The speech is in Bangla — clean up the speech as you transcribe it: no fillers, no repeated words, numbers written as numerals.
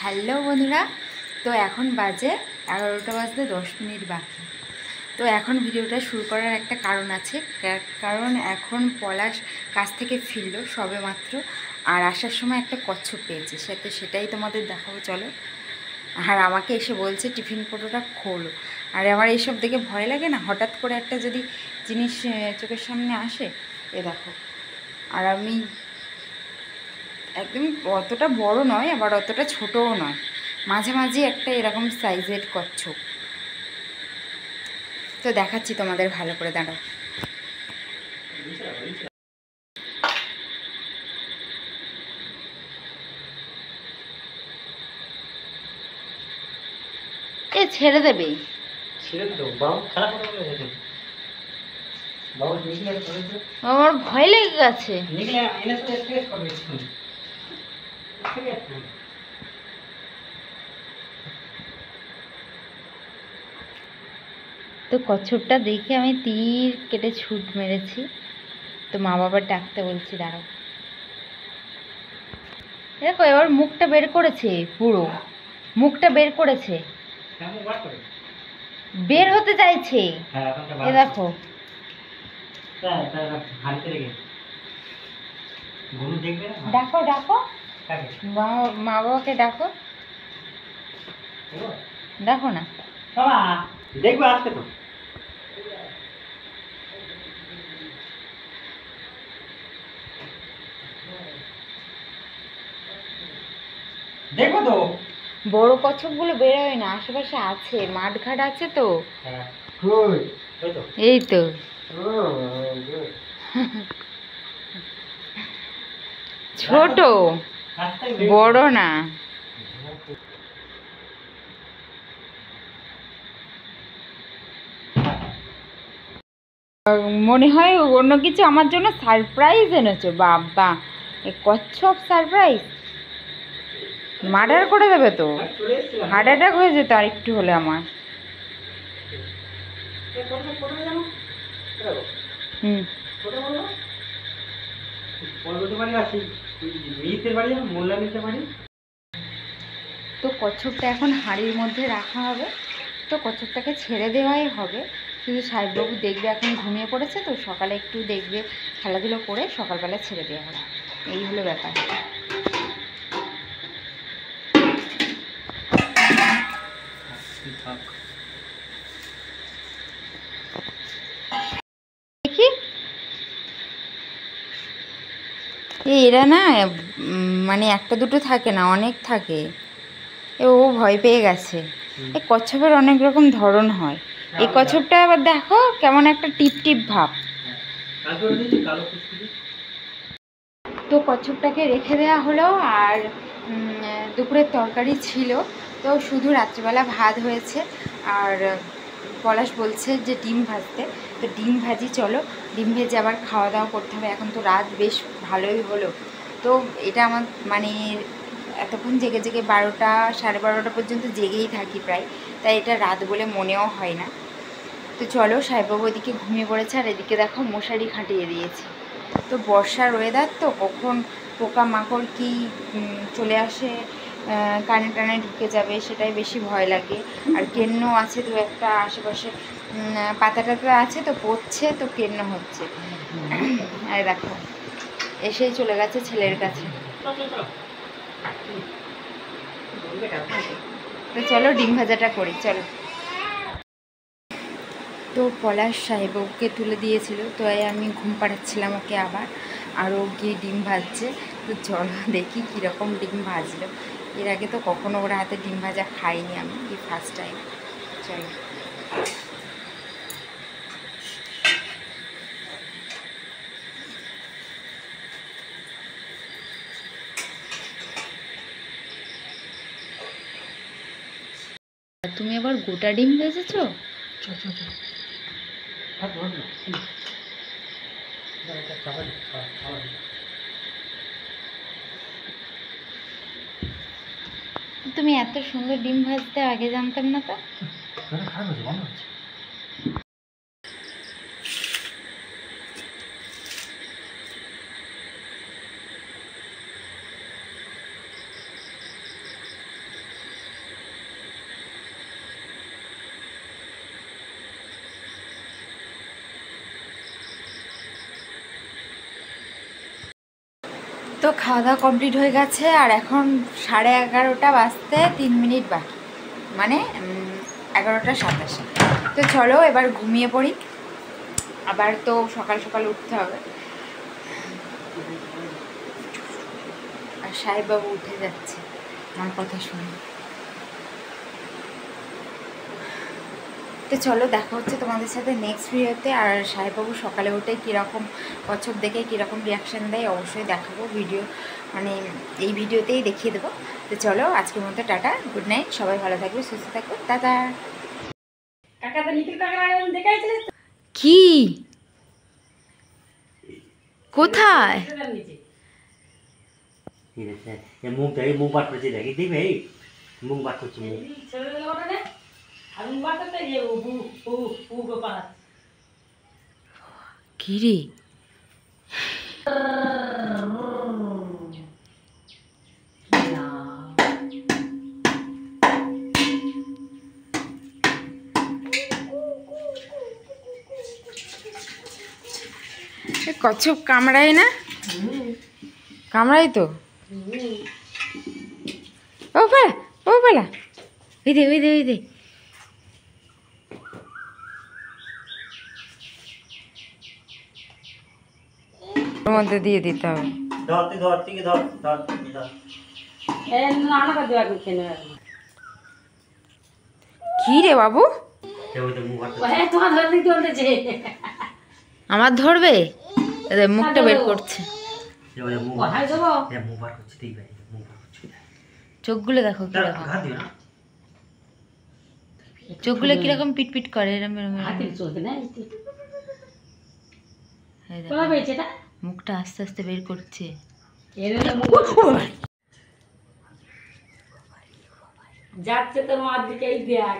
হ্যালো বন্ধুরা, তো এখন বাজে 11টা বাজতে 10 মিনিট বাকি। তো এখন ভিডিওটা শুরু করার একটা কারণ আছে, কারণ এখন পলাশ কাছ থেকে ফিরলো সবে মাত্র, আর আসার সময় একটা কচ্ছপ পেয়েছে, সেটাই তোমাদের দেখাবো চলো। আর আমাকে এসে বলছে টিফিন কোটোটা খোলো। আর আমার এইসব দেখে ভয় লাগে না, হঠাৎ করে একটা যদি জিনিস চোখের সামনে আসে, এ দেখো। আর আমি একদম অতটা বড় নয়, আবার অতটা ছোটও নয়, মাঝামাঝি একটা এরকম সাইজের কচ্ছপ। তো দেখাচ্ছি তোমাদের ভালো করে, দাঁড়াও। এ ছেড়ে দেবে, আমার ভয় লেগে গেছে। তো কচ্ছপটা দেখে আমি তীর কেটে ছুট মেরেছি। তো মা বাবার ডাকতে বলছি, দাঁড়াও। দেখো এবার মুখটা বের করেছে, পুরো মুখটা বের করেছে, বের হতে চাইছে। এ দেখো, ডাকো ডাকো, মা বাবাকে ডাকো, ডাকো না। দেখবো আসতে তো দেখো তো, বড় কচ্ছপগুলো বেরোয় না, আশেপাশে আছে, মাঠঘাট আছে তো। এই তো ছোট, বড় না। মনে হয় অন্য কিছু আমার জন্য সারপ্রাইজ এনেছো। বাবা, এ কচ্ছপ সারপ্রাইজ, মার্ডার করে দেবে তো, হার্ট অ্যাটাক হয়ে যেত আর একটু হলে আমার। হুম, তো কচ্ছপটা এখন হাঁড়ির মধ্যে রাখা হবে। তো কচ্ছপটাকে ছেড়ে দেওয়াই হবে, শুধু সাহেববাবু দেখবে, এখন ঘুমিয়ে পড়েছে তো, সকালে একটু দেখবে খেলাধুলো করে সকালবেলা ছেড়ে দেওয়া হবে, এই হলো ব্যাপার। দেখি এরা না মানে একটা দুটো থাকে না, অনেক থাকে। ও ভয় পেয়ে গেছে। এই কচ্ছপের অনেক রকম ধরন হয়, এই কচ্ছপটা আবার দেখো কেমন একটা টিপ টিপ ভাব। তো কচ্ছপটাকে রেখে দেওয়া হলো, আর দুপুরের তরকারি ছিল, তো শুধু রাত্রিবেলা ভাত হয়েছে। আর পলাশ বলছে যে ডিম ভাজতে, তো ডিম ভাজি, চলো ডিম ভেজে আবার খাওয়া দাওয়া করতে হবে। এখন তো রাত বেশ ভালোই হলো, তো এটা আমার মানে এতক্ষণ জেগে জেগে 12টা 12:30 পর্যন্ত জেগেই থাকি প্রায়, তাই এটা রাত বলে মনেও হয় না। তো চলো, সাহেববাবু ওদিকে ঘুমিয়ে পড়েছে, আর এদিকে দেখো মশারি খাটিয়ে দিয়েছি। তো বর্ষার ওয়েদার তো, কখন পোকামাকড় কি চলে আসে, কানে টানে ঢুকে যাবে, সেটাই বেশি ভয় লাগে। আর কেন্ন আছে দু একটা আশেপাশে, পাতা টাতা আছে তো পড়ছে, তো কেন্ন হচ্ছে। আর দেখো এসেই চলে গেছে ছেলের কাছে। তো চলো ডিম ভাজাটা করি, চলো। তো পলাশ সাহেবকে তুলে দিয়েছিল, তো আমি ঘুম পাড়াচ্ছিলাম ওকে আবার, আর ও গিয়ে ডিম ভাজছে। তো চলো দেখি কীরকম ডিম ভাজলো, এর আগে তো কখনো ওরা হাতে ডিম ভাজা খাইনি আমি, এই ফার্স্ট টাইম। চলো, তুমি আবার গোটা ডিম ভেজেছো? তুমি এত সুন্দর ডিম ভাজতে আগে জানতাম না তো। তো খাওয়া দাওয়া কমপ্লিট হয়ে গেছে আর এখন 11:30 বাজতে 3 মিনিট বাকি, মানে 11:27। তো চলো এবার ঘুমিয়ে পড়ি, আবার তো সকাল সকাল উঠতে হবে। আর সাহেববাবু উঠে যাচ্ছে আমার কথা শুনে। তো চলো দেখা হচ্ছে তোমাদের সাথে নেক্সট ভিডিওতে। আর সাহেববাবু সকালে উঠে কীরকম কচ্ছপ দেখে কীরকম রিয়াকশান দেয় অবশ্যই দেখাবো, ভিডিও মানে এই ভিডিওতেই দেখিয়ে দেবো। তো চলো আজকের মতো টাটা, গুড নাইট, সবাই ভালো থাকবে, সুস্থ থাকবে, টাটা। কি কোথায় মুখ বার করছে, দেখি দিবে মুখ বার করছে, কি রে? কচ্ছপ কামড়ায় না? কামড়াই তো। ও পালা, ও পালা, ওই দে ওই দে ওই দে। ওর মধ্যে দিয়ে দিতে হবে। কি রে বাবু, আমার ধরবে? মুখটা বের করছে, চোখগুলো দেখো কিরকম, চোখগুলো কিরকম পিটপিট করে, এরম এরম মুখটা আস্তে আস্তে বের করছে। যাচ্ছে তোর মার দিকেই দেখ।